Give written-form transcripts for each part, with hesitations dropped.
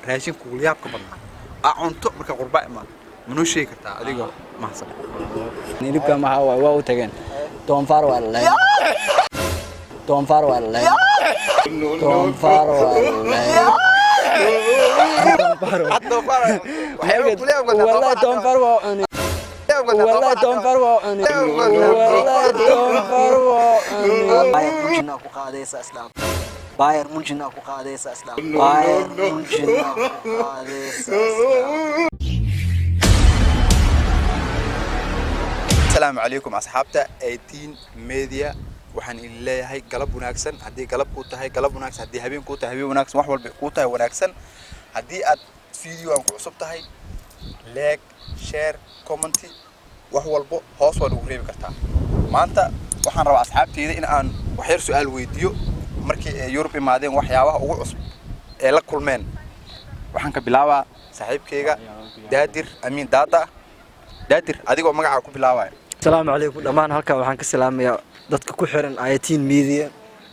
raashin kuulyaab ka badnaa cunto marka qurba imaan منو شيء كرتا أديكو ما حصل نيلبك ما هو واو تجين توم فار ولا توم فار ولا توم فار ولا والله توم فار وأنا والله توم فار وأنا والله توم فار وأنا باير ممكن أكو قادس أسلام باير ممكن أكو قادس أسلام باير ممكن أكو قادس أسلام السلام عليكم أصحابتا 18 ميديا waxaan idin leeyahay galab wanaagsan hadii galab ku tahay galab wanaagsan hadii habeen ku tahay habeen wanaagsan wax walba ku tahay wanaagsan hadii aad video aan ku cusub tahay like share comment wax walba hoos waad ugu reebi kartaa maanta waxaan rabaa asxaabtayda in aan wax yar su'aal weydiiyo markii ay Europe imaadeen waxyaabaha ugu cusub ee la kulmeen waxaan ka bilaabaa saaxiibkayga Daadir Amiin Daadir adigoo magaca ku bilaabay السلام عليكم دمان halka waxaan ka salaamayaa dadka ku xiran 18 media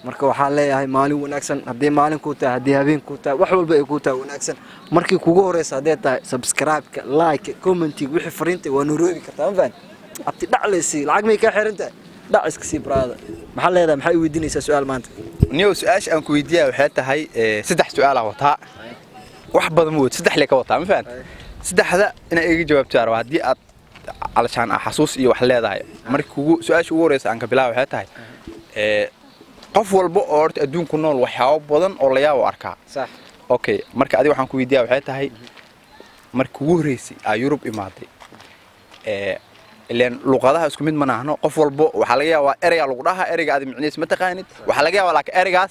marka waxaan leeyahay maalin wanaagsan hadii maalin ku tahay hadii habeen ku tahay wax walba ay ku tahay wanaagsan markii kugu horeysa hadii tahay subscribe ka like comment wixii fariinta waa nuuroobi kartaa faan abti dhaclaysi lacag may ka xiranta dhac iska sii brada maxaa leedahay maxay weydiinaysaa su'aal maanta niyo su'aasha aan ku weydiiyay waxay tahay saddex su'aal ah wataa wax badan mood saddex leeka wataa ma faan saddexda ina iga jawaabto hadii aad علشان أحسوس إيه وحلا ذا مركو سؤال شو ورث عنك بلا وحتى قف والبقرة أدون كنا الوحياة بدن ولا يا وأركع صح أوكي مرك أدي وحنا كويديا وحتى هاي مركو ورثي أوروب إمادي لأن لغتها اسكمين منا هنا قف والبق وحلاقيها وأرجع لغتها أرجع هذه معنيس متى كانت وحلاقيها ولك أرجع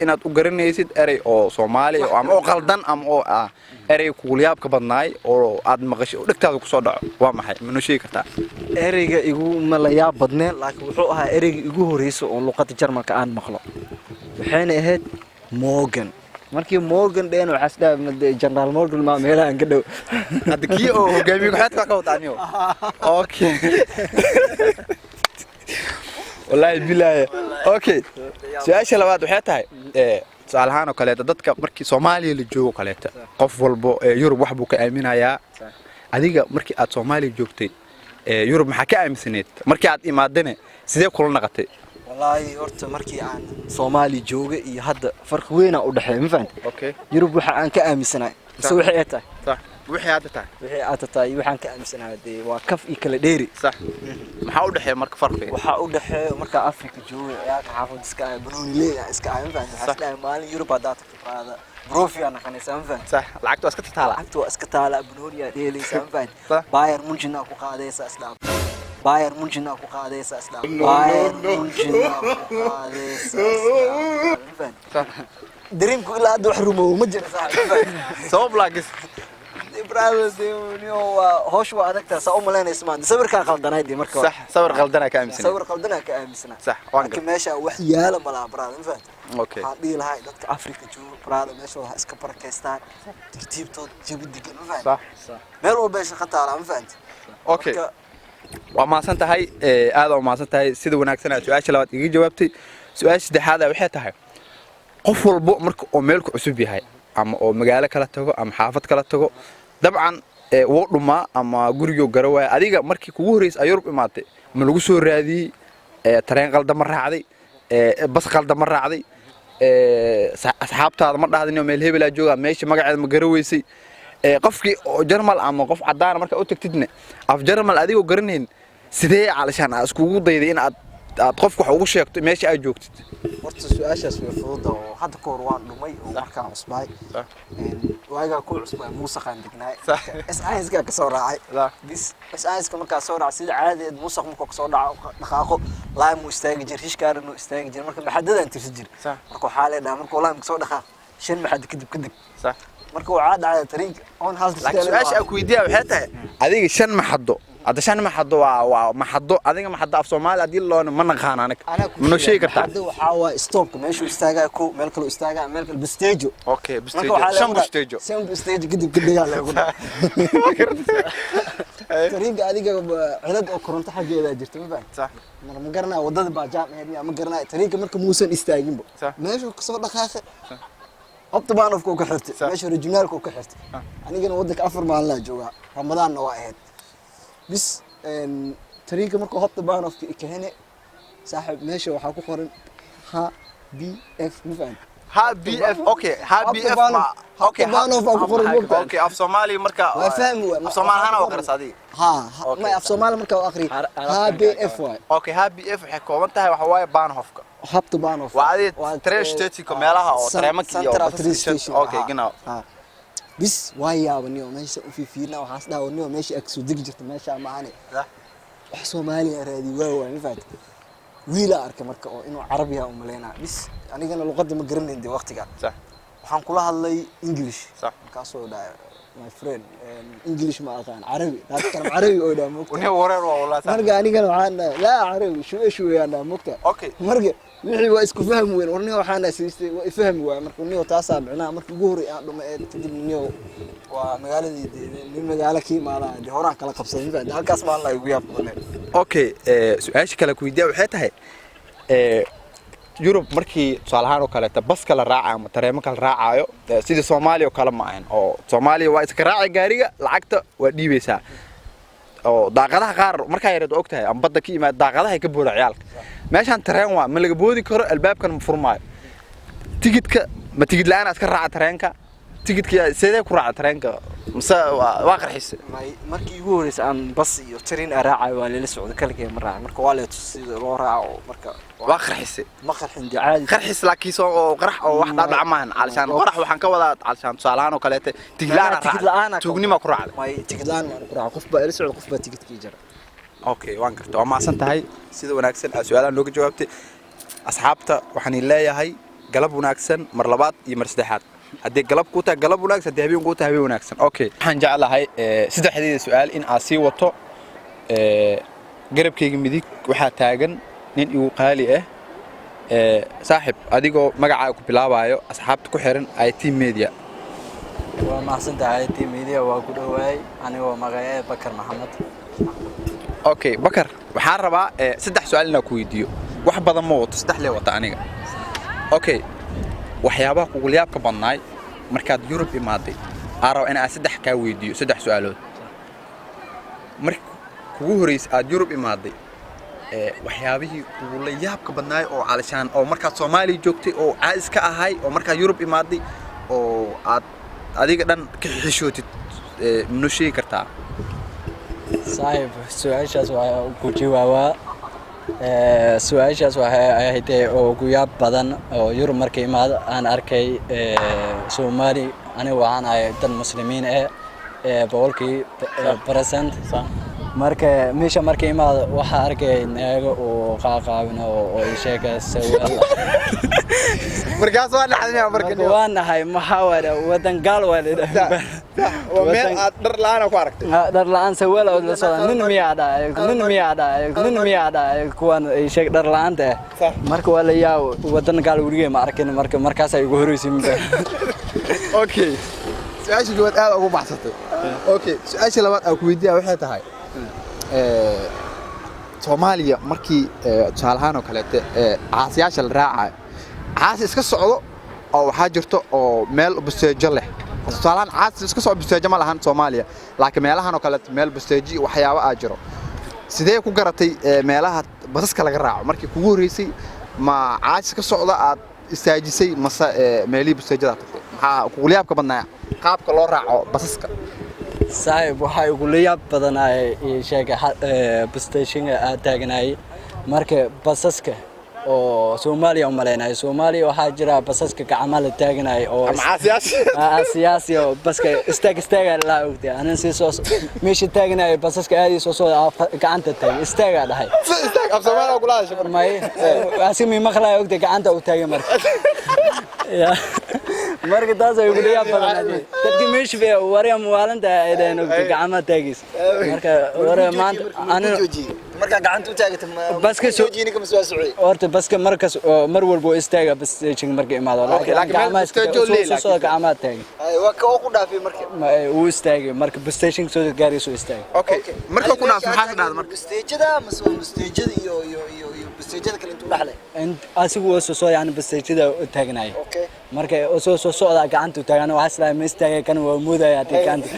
إن تقرني يصير أري أو صومالي أو أم أو غلطان أم أو أري كولياب كبرناي أو عاد مغش ودكتور كصدع وما منو شيء كتا أرجع يقول ملاياب بدنا لكن وحوها أرجع يقول رئيس لغة الجرمة كأن مخلوق وحين هاد موغن markii Morgan deen oo xasdaa General Morgan ma meelahan ka dhow hada kii oo hogaamiye xadka ka wadaaniyo okay wallahi billahi okay su'aasha labaad waxay tahay su'aalahan oo kale dadka markii Soomaaliya la joogo kale qof walba Yurub wax buu ka aaminayaa adiga markii aad Soomaaliya joogtay Yurub maxaa ka aaminsaneed markii aad imaadane sidee kula naqatay والله أرت مركي عن صومالي جوجي يهد فرق وين أودحه ما فهمت أوكي يروح وحى عن كأمي سنة سوي حياته صح وحياته يروح عن كأمي سنة دي وكف يكل ديري صح محاودحه مرك فرق وحاودحه مرك أفريقيا جوجي يا كحافظ سكاي بنوني ليه سكاي ما فهمت حتى مالي يروح بعدات هذا بروفي أنا خلني سامفن صح لعبت واسكت على بنوني ديلي سامفن باير ممكن أكو قادس أسلام باير ممكن أكو قادس أسلام باير ممكن أكو قادس أسلام دريم كل هذا وحرمه ومجرى صوب لاقس إبراهيم ديونيو هوش وعدك سأقوم لنا اسمان صبر كان غلطنا هدي مركب صح صبر غلطنا كأمسنا صبر غلطنا كأمسنا صح لكن ماشى وحياله ملا إبراهيم فهمت أوكي هذه الهاي دتك أفريقيا جو إبراهيم ماشى إسكا باكستان ترتيب تو جبد كنا فهمت صح ميرو بيش خطارة ما فهمت أوكي وما سنتهاي هذا وما سنتهاي سيد وناكسنا سؤال شلوات يجي جوابتي سؤال هذا وحيتها قف والبو مرك أميلك عسوبي هاي أما أو مجال كلا تجو أم حافظ كلا تجو طبعا وقت ما أما جوريو جروا أديك مركي كوريس أيوروب إماتي من الجسور هذه ترين قلد مرة عادي بس قلد مرة عادي أصحابته هذا مرة هذا اليوم الهيب لا جوا ماشي مقعد مجرويسي قفكي جرمال أما قف عدانا مركا أوتك تدني أف جرمال أدي وقرنين سدي علشان أسكو ضيدين أتقفك وحوش يكت ماشي أجوكت. ورت السؤال شو يفوض وحد كوروان لمي ومحكم عصباي. وأجا كل عصباي موسى عندك ناي. صح. بس عايز كا كسر عاي. لا. بس عايز كمان كسر عسيد عادي موسى ممكن كسر عاي نخاخو لا مستاجر هيش كار إنه استاجر مركب محدد أنت تسجل. صح. مركو حالة ده مركو لا مكسر نخاخ شن محد كذب. صح. مركو عاد على طريق أون هالس. لكن سؤال أكو يديه وحتى هذيك شن محدو. هذا شان محدو ومحدو هذيك محدو في الصومال هذي اللون من خانانك منو شيء كرتا محدو حاوا ستوب ماشي استاجا كو ملكلو استاجا ملكل بستيجو اوكي بستيجو شم بستيجو قد يلا طريق هذيك عدد او كورنت حقيقه جرت ما فهمت صح ما قرنا ودد با جام ما قرنا طريق مركو موسن استاجين بو ماشي كسو دخاخه habta baan afka ku xirtay meesha originalka ku xirtay anigana wadanka 4 maalin la joogaa ramadaanna waa ahayd bis tariinka markuu habta baan afka ka hene saaxib meesha waxa ku qoran ha BF mafaan ha BF okay ha BF okay baan afka ku qoran okay af Soomaali marka af Soomaali hana waa qarsadii ha ma af Soomaali marka waa akhri ha BF okay ha BF waxay kooban tahay waxa waaye Bahnhofka habta baan afka waa train station meelaha oo tareemaka iyo okay genau bis waayaabaniyo meesha u fiirna waxaas dhaawaniyo meesha ag soo digi jirta meesha maane wax Soomaali raadi waa mafaan wiila arka marka oo inuu Carabiga u maleynaa bis anigana luqadda ma garanaynin waqtiga sax waxaan kula hadlay English sax ka soo dhaay my friend English ma aqaan Carabi dadkan Carabi oo dhaamo una wareer waa wallahi marka anigana waxaan la Carabi shuu yaana mugta okay marka wixii waa isku faham weyn warniyo waxaan asiistay waa faham waa marka niyo taasa macnaa marka ugu horay aan dhuma ee kadib niyo waa magaaladii magaalo ka imaadaan horaan kala qabsaday baa halkaas baan la igu yaab badan okay su'aasha kale ku weydiiyo waxay tahay Europe markii tusaalahaan oo kale ta baska la raacayo ama tareemaka la raacayo sidii Soomaaliya oo kale ma ahan oo Soomaaliya waa iska raacay gaariga lacagta waa dhiibaysaa oo daaqadaha qaar marka ay yaraado ogtahay am badda ka yimaad daaqadaha ka booda ciyaalka meeshan tareen waa ma laga boodi karo albaabkan ma furmaayo tigidka ma tigid la'aan aad ka raaca tareenka tigidka sidee ku raaca tareenka mase waa qarxisay markii ugu horeysay aan bas iyo tareen raacay waa la socdo kalkay ma raac marka waa la tusay loo raaco marka waa qarxisay ma qarxin caadi qarxis laakiin soo qarax oo wax dhac maahan alshaan qarax waxaan ka wadaa alshaan tusaalahaan oo kale tigid la'aan tuugnima ku raacday may tigid la'aan ma ku raaco qof baa la socdo qof baa tigidkii jara okay waan kartaa waa maasan tahay sida wanaagsan su'aalaha nooga jawaabtay asxaabta waxaan leeyahay galab wanaagsan mar labaad iyo mar saddexaad haddii galab ku tahay galab wanaagsan haddii habeen ku tahay habeen wanaagsan okay waxaan jeclahay saddexdeeda su'aal in aan sii wato garabkayga midig waxaa taagan nin igu qaali ah saaxib adigoo magacaaga ku bilaabayo asxaabta ku xiran IT media waa mahadsantahay IT media waa ku dhawaay anigoo magacayga Bakar Maxamed okay Bakar waxaan rabaa saddex su'aal inaan ku weydiiyo wax badan ma wato saddex lee wata aniga okay waxyaabaha kugu yaabka badnaay markaad Europe imaaday aaraw in aan saddex ka weydiiyo saddex su'aalood marka kugu horeysay aad Europe imaaday waxyaabihii kugu yaabka badnaay oo calashaan oo markaad Soomaaliya joogtay oo caas ka ahay oo markaad Europe imaaday oo aad adiga dhan ka xishootid ma sheegi kartaa صاحب سؤالشاس ku jawaabaa su'aashaas waxay ahayd oo ugu yaab badan oo Yurub markay imaado aan arkay Soomaali aniga waxaan ahay dad muslimiin boqolkii percent marka meesha markay imaado waxa arkay naaga oo qaaqaabina oo ay sheekaysaa markaas waa dhaxalnaa markaa waan nahay maxawada wadan gaal waa leedahay oo meel aad dhar la'aan ku aragtay dhar la'aan sawir oo la soo nin miyaada kuwan ay sheeg dhar la'aanta marka waa la yaa wadan gaal wariga ma arkin markaas ay ugu horeysay okay su'aasha jawaab aad ugu baxsatay okay su'aasha labaad aan ku weydiiyaa waxay tahay Soomaaliya markii tusaalahaan oo kale caasiyaasha la raacayo caasi iska socdo oo waxa jirto oo meel busteejo leh tusaalahaan caasi iska socdo busteejo ma lahan Soomaaliya laakiin meelahan oo kale meel busteeji waxyaabo aad jiro sidee ku garatay meelaha basaska laga raaco markii kugu horeysay ma caasi iska socdo aad istaajisay mase meelii busteejada tagtay maxaa kugu yaabka badnaa qaabka loo raaco basaska صاحب waxay ugu leeyab badanay sheega bastation taagnay marka basaska oo Soomaaliya u maleynay Soomaaliya waxa jira basaska gacmaha taagnay oo siyaasi oo baska istaag la ogtay anan si soo meesha taagnay basaska aad soo gacanta taag istaaga dhahay istaag af Soomaaliya ku laashay marmay asimi maqlay ogtay gacanta u taagay marka marka taas ay ugu leeyab badanay dadkii meesha bay wariyam maalanta ay dheeno gacmaha taagis marka wara maanta anan marka gacanta u taagtay baska soo jiinka ma soo socday horta baska markas mar walbo istaaga bas jing markay imaado gacmaha soo gacmaha taagay waa ka ku dhaafay marka uu istaagay marka bus station soo gaari soo istaagay okay marka ku dhaaf maxaa ka dhacday marka stageda iyo basteejada kale intuu dhaxlay asigu oo soo yani basteejada u taagnay okay marka oo soo socda gacanta u taagan waxa islaam ma istaagay kan waa muudaya hadii gacanta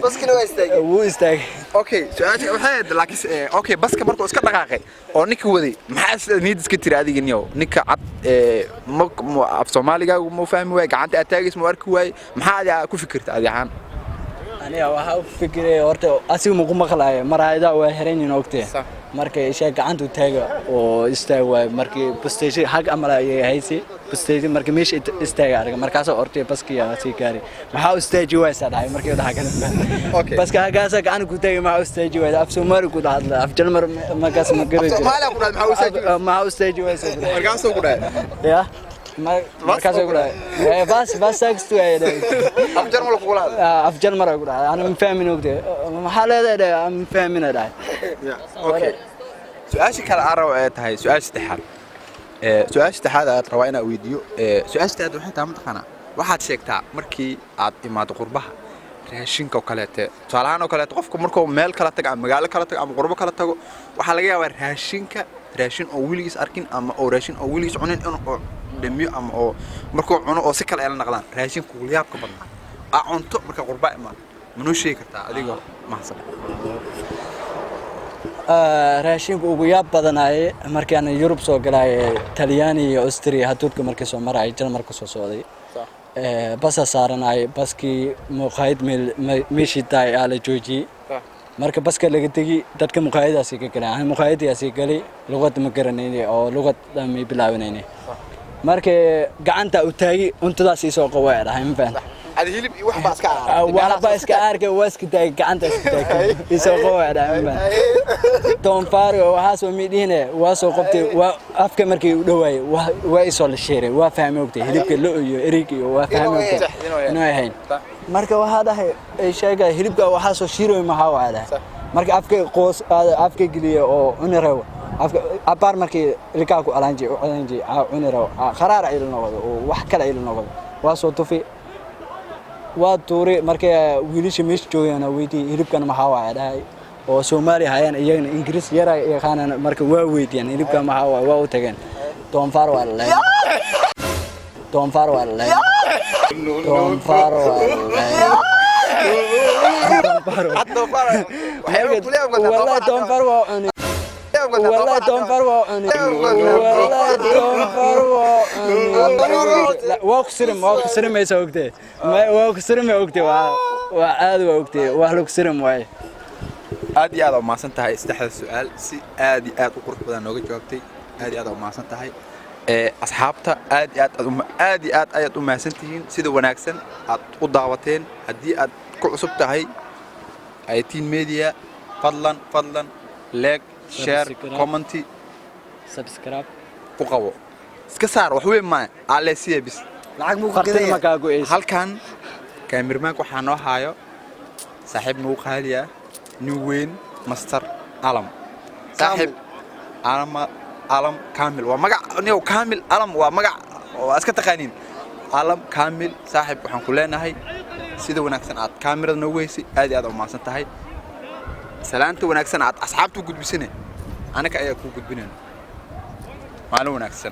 baskina waa istaagay wuu istaagay okay su'aasha waxay laakiin okay baska markuu iska dhaqaaqay oo ninka waday maxaa niid iska tiri adiga niyow ninka cad af Soomaaliga ma fahmi way gacanta ataagis ma arki way maxaa aad ku fikirta adiga ahaan aniga waxa u fikiray horta asigu ma ku maqlaayo maraayada waa xireen ogtay marka isha gacanta u taaga oo istaag way markii basteejada xaq amal ay haysi basteejada markii meesha istaaga arag markaas oo ortay baskiya si gaari waxa u istaaji way sadhay markii dhaha kan okay baska hagaasa gacanta ku taagay ma u istaaji way af Soomaali ku hadla af Jalmar markaas ma garay Soomaaliya ku dhahay ma u istaaji way markaas ku dhahay ya markaas ku dhahay bas sagstu ay af Jarmal ku dhahay af Jalmar ku dhahay ana ma fahmin ogtay maxaa leedahay aan fahmin dhahay okay su'aasha kale araw ay tahay su'aasha saddexaad su'aasha saddexaad aad rabaa inaan weydiiyo su'aasha saddexaad waxay tahay mataqaana waxaad sheegtaa markii aad imaado qurbaha raashinka kale tusaalahaan oo kale qofku markuu meel kala tago ama magaalo kala tago ama qurbo kala tago waxa laga yaabaa raashin oo wiligiis arkin ama oo raashin oo wiligiis cunin inuu dhamiyo ama oo markuu cuno oo si kale ay la naqdaan raashinku yaabka badan cunto marka qurba imaado manoo sheegi kartaa adigoo mahadsan raashinku ugu yaab badanaaye markii aan Yurub soo galay Talyaani iyo Austria hadudka markii soo maray Jarmalka soo socday bas saaranay baskii muqaayid meeshii taay ala jooji marka baska laga tagi dadka muqaayadaasi ka galaan muqaayadaasi gali luqad ma garanayni oo luqad ma bilaabanayni marka gacanta u taagi untadaas soo qoway dhahay ma fahanta هذا هيلب وحبة أسكار وحبة أسكار كواسك تاي كعنت أسكار يسوقوا على أمه توم فارو وحاسو ميدينه واسو قبتي وأفك مركي دواي ويسول الشيرة وفهم وقتي هيلب كله إريكي وفهم وقتي إنه هين مركا وهذا شيء هيلب وحاسو شيرو ما هو هذا مركا أفك قوس أفك جليه أو عنره أبار مركي ركاكو علانجي عنره خرار إلى النقد وحكلا إلى النقد واسو توفي waa tuure markay wiilasha meesha joogaan weydii hilibkan maxaa waa dhahay oo Soomaali hayaan iyagana Ingiriis yar ay yaqaanaan marka waa weydiyaan hilibkan maxaa waa u tageen doonfaar waa la doonfaar waa la doonfaar waa la doonfaar waa والله دونفر واكسرم ما يسوقته ما واكسرم يوقته وعاد وقته وهلك سرم واي aad iyo aad u maasantahay saddexda su'aal si aad iyo aad u qurux badan nooga jawaabtay aad iyo aad u maasantahay asxaabta aad iyo aad ayaad u maasantihiin sida wanaagsan aad u daawateen hadii aad ku cusub tahay IT media fadlan like share comment subscribe وقوة سكسار وحوي ما على سيبس lacag muu qadaya makaagu ees halkan kaamirmaanku waxa noo haayo saaxiib noo qaaliya Newwayne Master Alam saaxiib Alam Kamil waa magac niyo Kamil Alam waa magac oo iska taqaaniin Alam Kamil saaxiib waxaan ku leenahay sida wanaagsan aad kaamirada noo weysay aad iyo aad u maasan tahay salaanta wanaagsan aad asxaabtu gudbisane anaka ayaa ku gudbinayna maalin wanaagsan